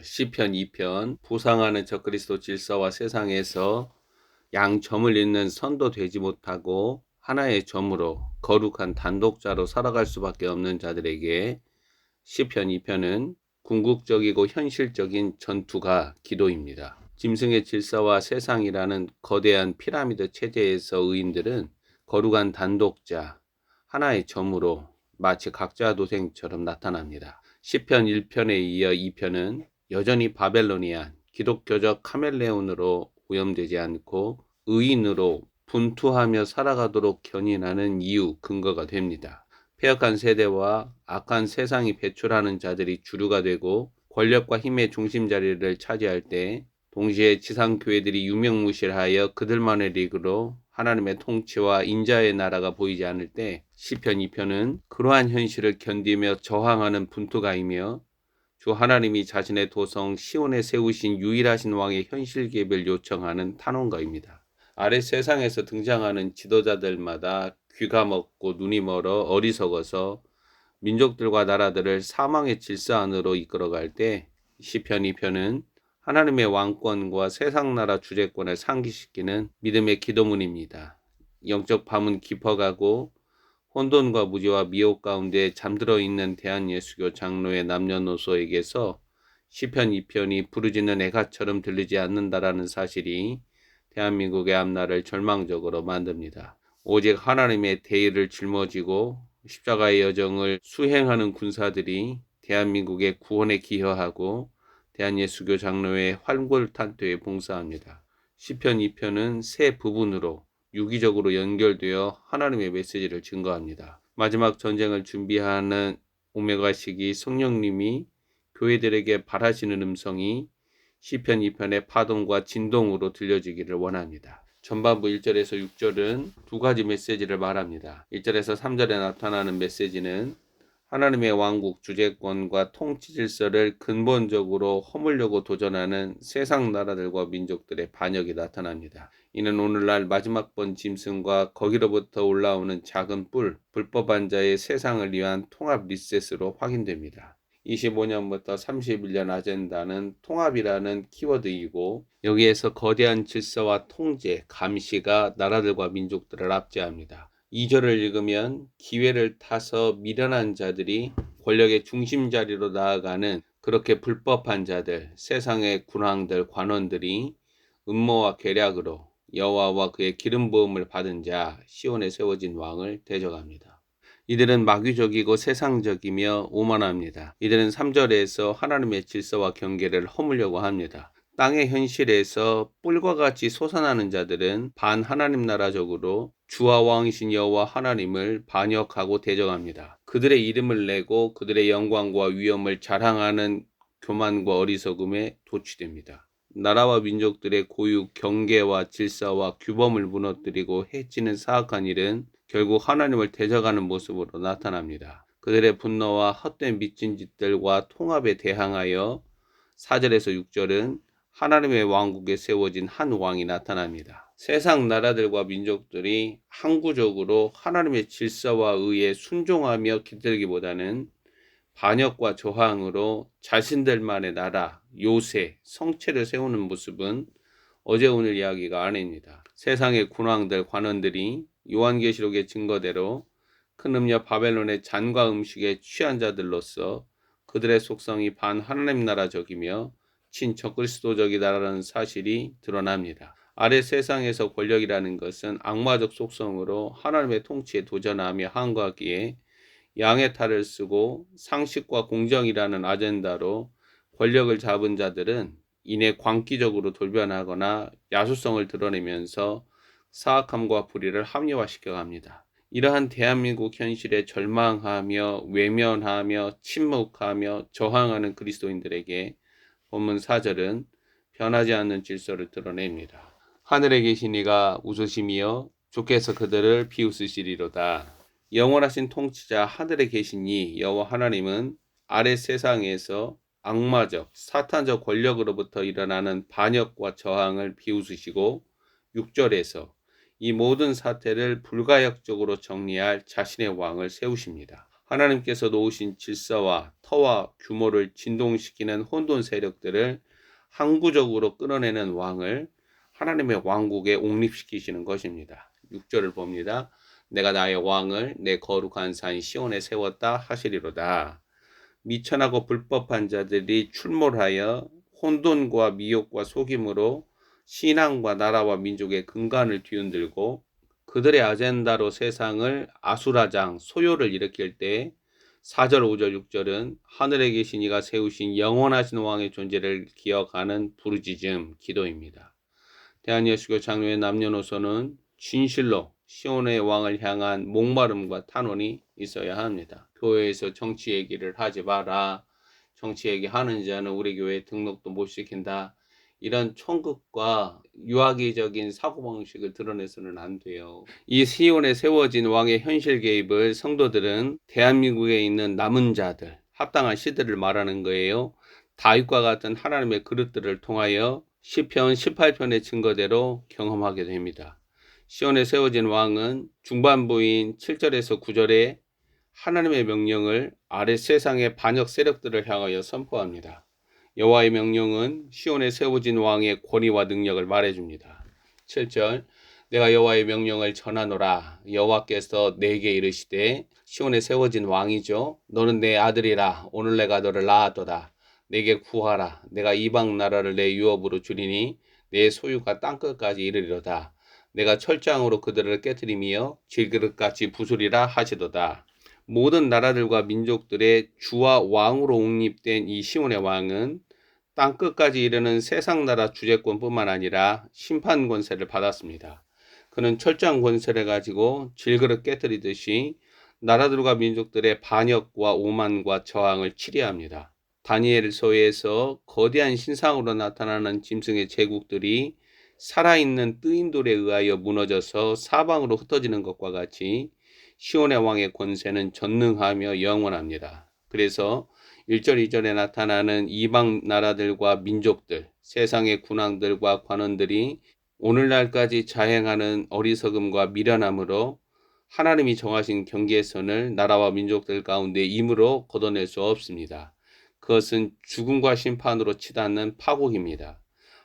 시편 2편 부상하는 적그리스도 질서와 세상에서 양점을 잇는 선도 되지 못하고 하나의 점으로 거룩한 단독자로 살아갈 수밖에 없는 자들에게 시편 2편은 궁극적이고 현실적인 전투가 기도입니다. 짐승의 질서와 세상이라는 거대한 피라미드 체제에서 의인들은 거룩한 단독자, 하나의 점으로 마치 각자 도생처럼 나타납니다. 시편 1편에 이어 2편은 여전히 바벨로니안, 기독교적 카멜레온으로 오염되지 않고 의인으로 분투하며 살아가도록 견인하는 이유, 근거가 됩니다. 폐역한 세대와 악한 세상이 배출하는 자들이 주류가 되고 권력과 힘의 중심 자리를 차지할 때 동시에 지상 교회들이 유명무실하여 그들만의 리그로 하나님의 통치와 인자의 나라가 보이지 않을 때 시편 2편은 그러한 현실을 견디며 저항하는 분투가이며 주 하나님이 자신의 도성 시온에 세우신 유일하신 왕의 현실 개입을 요청하는 탄원가입니다. 아래 세상에서 등장하는 지도자들마다 귀가 먹고 눈이 멀어 어리석어서 민족들과 나라들을 사망의 질서 안으로 이끌어갈 때 시편 2편은 하나님의 왕권과 세상 나라 주재권을 상기시키는 믿음의 기도문입니다. 영적 밤은 깊어가고 혼돈과 무지와 미혹 가운데 잠들어 있는 대한예수교 장로의 남녀노소에게서 시편 2편이 부르짖는 애가처럼 들리지 않는다라는 사실이 대한민국의 앞날을 절망적으로 만듭니다. 오직 하나님의 대의를 짊어지고 십자가의 여정을 수행하는 군사들이 대한민국의 구원에 기여하고 대한예수교 장로의 활골탄퇴에 봉사합니다. 시편 2편은 세 부분으로 유기적으로 연결되어 하나님의 메시지를 증거합니다. 마지막 전쟁을 준비하는 오메가 시기 성령님이 교회들에게 바라시는 음성이 시편 2편의 파동과 진동으로 들려지기를 원합니다. 전반부 1절에서 6절은 두 가지 메시지를 말합니다. 1절에서 3절에 나타나는 메시지는 하나님의 왕국 주재권과 통치 질서를 근본적으로 허물려고 도전하는 세상 나라들과 민족들의 반역이 나타납니다. 이는 오늘날 마지막 번 짐승과 거기로부터 올라오는 작은 불법한 자의 세상을 위한 통합 리셋으로 확인됩니다. 25년부터 31년 아젠다는 통합이라는 키워드이고 여기에서 거대한 질서와 통제, 감시가 나라들과 민족들을 압제합니다. 2절을 읽으면 기회를 타서 미련한 자들이 권력의 중심 자리로 나아가는 그렇게 불법한 자들, 세상의 군왕들, 관원들이 음모와 계략으로 여호와와 그의 기름 부음을 받은 자 시온에 세워진 왕을 대적합니다. 이들은 마귀적이고 세상적이며 오만합니다. 이들은 3절에서 하나님의 질서와 경계를 허물려고 합니다. 땅의 현실에서 뿔과 같이 솟아나는 자들은 반하나님 나라적으로 주와 왕이신 여호와 하나님을 반역하고 대적합니다. 그들의 이름을 내고 그들의 영광과 위엄을 자랑하는 교만과 어리석음에 도취됩니다. 나라와 민족들의 고유 경계와 질서와 규범을 무너뜨리고 해치는 사악한 일은 결국 하나님을 대적하는 모습으로 나타납니다. 그들의 분노와 헛된 미친 짓들과 통합에 대항하여 4절에서 6절은 하나님의 왕국에 세워진 한 왕이 나타납니다. 세상 나라들과 민족들이 항구적으로 하나님의 질서와 의에 순종하며 기들기보다는 반역과 저항으로 자신들만의 나라, 요새, 성체를 세우는 모습은 어제 오늘 이야기가 아닙니다. 세상의 군왕들, 관원들이 요한계시록의 증거대로 큰 음녀 바벨론의 잔과 음식에 취한 자들로서 그들의 속성이 반하나님 나라적이며 친적그리스도적이다라는 사실이 드러납니다. 아래 세상에서 권력이라는 것은 악마적 속성으로 하나님의 통치에 도전하며 항거하기에 양의 탈을 쓰고 상식과 공정이라는 아젠다로 권력을 잡은 자들은 이내 광기적으로 돌변하거나 야수성을 드러내면서 사악함과 불의를 합리화시켜 갑니다. 이러한 대한민국 현실에 절망하며 외면하며 침묵하며 저항하는 그리스도인들에게 본문 4절은 변하지 않는 질서를 드러냅니다. 하늘에 계신 이가 웃으시며 주께서 그들을 비웃으시리로다. 영원하신 통치자 하늘에 계신 이 여호와 하나님은 아래 세상에서 악마적 사탄적 권력으로부터 일어나는 반역과 저항을 비웃으시고 6절에서 이 모든 사태를 불가역적으로 정리할 자신의 왕을 세우십니다. 하나님께서 놓으신 질서와 터와 규모를 진동시키는 혼돈 세력들을 항구적으로 끌어내는 왕을 하나님의 왕국에 옹립시키시는 것입니다. 6절을 봅니다. 내가 나의 왕을 내 거룩한 산 시온에 세웠다 하시리로다. 미천하고 불법한 자들이 출몰하여 혼돈과 미혹과 속임으로 신앙과 나라와 민족의 근간을 뒤흔들고 그들의 아젠다로 세상을 아수라장, 소요를 일으킬 때 4절, 5절, 6절은 하늘에 계신 이가 세우신 영원하신 왕의 존재를 기억하는 부르짖음, 기도입니다. 대한예수교 장로의 남녀노소는 진실로 시온의 왕을 향한 목마름과 탄원이 있어야 합니다. 교회에서 정치 얘기를 하지 마라. 정치 얘기하는 자는 우리 교회에 등록도 못 시킨다. 이런 총극과 유아기적인 사고방식을 드러내서는 안 돼요. 이 시온에 세워진 왕의 현실 개입을 성도들은 대한민국에 있는 남은 자들, 합당한 시대를 말하는 거예요. 다윗과 같은 하나님의 그릇들을 통하여 시편 18편의 증거대로 경험하게 됩니다. 시온에 세워진 왕은 중반부인 7절에서 9절에 하나님의 명령을 아래 세상의 반역 세력들을 향하여 선포합니다. 여호와의 명령은 시온에 세워진 왕의 권위와 능력을 말해줍니다. 7절 내가 여호와의 명령을 전하노라. 여호와께서 내게 이르시되 시온에 세워진 왕이죠. 너는 내 아들이라. 오늘 내가 너를 낳았도다. 내게 구하라. 내가 이방 나라를 내 유업으로 주리니 내 소유가 땅끝까지 이르리로다. 내가 철장으로 그들을 깨뜨리며 질그릇같이 부수리라 하시도다. 모든 나라들과 민족들의 주와 왕으로 옹립된 이 시온의 왕은 땅끝까지 이르는 세상 나라 주재권뿐만 아니라 심판 권세를 받았습니다. 그는 철장 권세를 가지고 질그릇 깨뜨리듯이 나라들과 민족들의 반역과 오만과 저항을 치리합니다. 다니엘서에서 거대한 신상으로 나타나는 짐승의 제국들이 살아있는 뜨인 돌에 의하여 무너져서 사방으로 흩어지는 것과 같이 시온의 왕의 권세는 전능하며 영원합니다. 그래서 1절 2절에 나타나는 이방 나라들과 민족들, 세상의 군왕들과 관원들이 오늘날까지 자행하는 어리석음과 미련함으로 하나님이 정하신 경계선을 나라와 민족들 가운데 임으로 걷어낼 수 없습니다. 그것은 죽음과 심판으로 치닫는 파국입니다.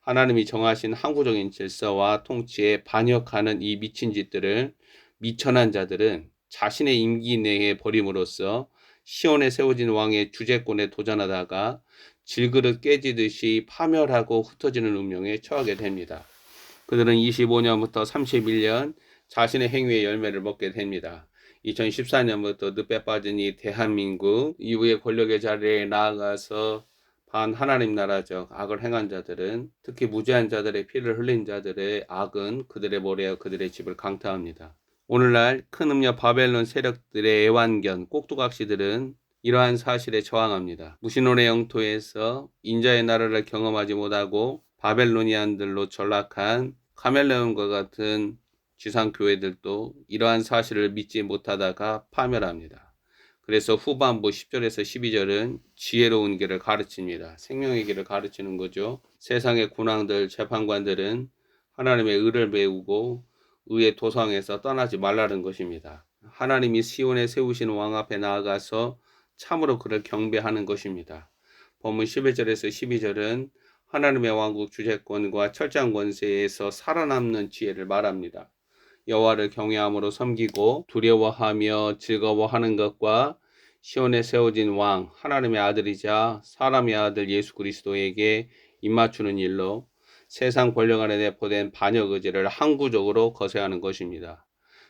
하나님이 정하신 항구적인 질서와 통치에 반역하는 이 미친 짓들을 미천한 자들은 자신의 임기 내에 버림으로써 시온에 세워진 왕의 주재권에 도전하다가 질그릇 깨지듯이 파멸하고 흩어지는 운명에 처하게 됩니다. 그들은 25년부터 31년 자신의 행위의 열매를 먹게 됩니다. 2014년부터 늪에 빠진 이 대한민국 이후에 권력의 자리에 나아가서 반하나님 나라적 악을 행한 자들은 특히 무죄한 자들의 피를 흘린 자들의 악은 그들의 머리와 그들의 집을 강타합니다. 오늘날 큰 음녀 바벨론 세력들의 애완견 꼭두각시들은 이러한 사실에 저항합니다. 무신론의 영토에서 인자의 나라를 경험하지 못하고 바벨로니안들로 전락한 카멜레온과 같은 지상교회들도 이러한 사실을 믿지 못하다가 파멸합니다. 그래서 후반부 10절에서 12절은 지혜로운 길을 가르칩니다. 생명의 길을 가르치는 거죠. 세상의 군왕들, 재판관들은 하나님의 의를 배우고 의의 도상에서 떠나지 말라는 것입니다. 하나님이 시온에 세우신 왕 앞에 나아가서 참으로 그를 경배하는 것입니다. 본문 11절에서 12절은 하나님의 왕국 주재권과 철장 권세에서 살아남는 지혜를 말합니다. 여호와를 경외함으로 섬기고 두려워하며 즐거워하는 것과 시온에 세워진 왕 하나님의 아들이자 사람의 아들 예수 그리스도에게 입맞추는 일로 세상 권력 아래 내포된 반역 의지를 항구적으로 거세하는 것입니다.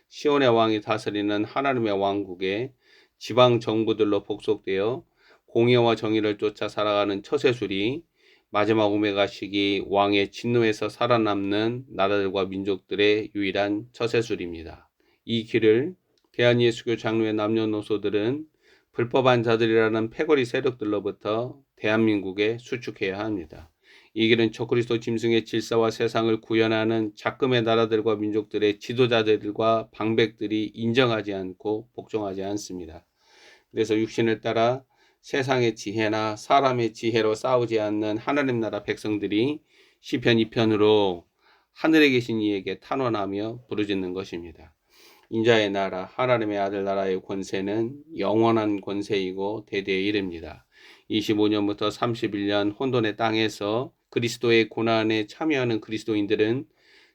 시온의 왕이 다스리는 하나님의 왕국에 지방 정부들로 복속되어 공의와 정의를 쫓아 살아가는 처세술이 마지막 오메가 시기 왕의 진노에서 살아남는 나라들과 민족들의 유일한 처세술입니다. 이 길을 대한예수교 장로의 남녀노소들은 불법한 자들이라는 패거리 세력들로부터 대한민국에 수축해야 합니다. 이 길은 적그리스도 짐승의 질서와 세상을 구현하는 작금의 나라들과 민족들의 지도자들과 방백들이 인정하지 않고 복종하지 않습니다. 그래서 육신을 따라 세상의 지혜나 사람의 지혜로 싸우지 않는 하나님 나라 백성들이 시편 2편으로 하늘에 계신 이에게 탄원하며 부르짖는 것입니다. 인자의 나라, 하나님의 아들 나라의 권세는 영원한 권세이고 대대에 이릅니다. 25년부터 31년 혼돈의 땅에서 그리스도의 고난에 참여하는 그리스도인들은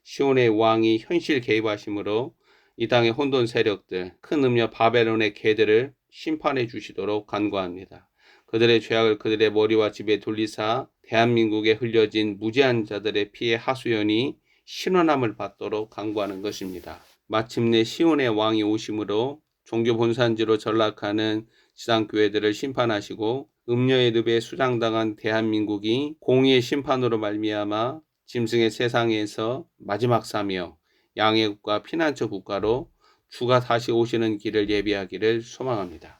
시온의 왕이 현실 개입하심으로 이 땅의 혼돈 세력들, 큰 음녀 바벨론의 개들을 심판해 주시도록 간구합니다. 그들의 죄악을 그들의 머리와 집에 돌리사 대한민국에 흘려진 무죄한 자들의 피의 하수연이 신원함을 받도록 간구하는 것입니다. 마침내 시온의 왕이 오심으로 종교 본산지로 전락하는 지상교회들을 심판하시고 음녀의 늪에 수장당한 대한민국이 공의의 심판으로 말미암아 짐승의 세상에서 마지막 사명, 양해국가 피난처 국가로 주가 다시 오시는 길을 예비하기를 소망합니다.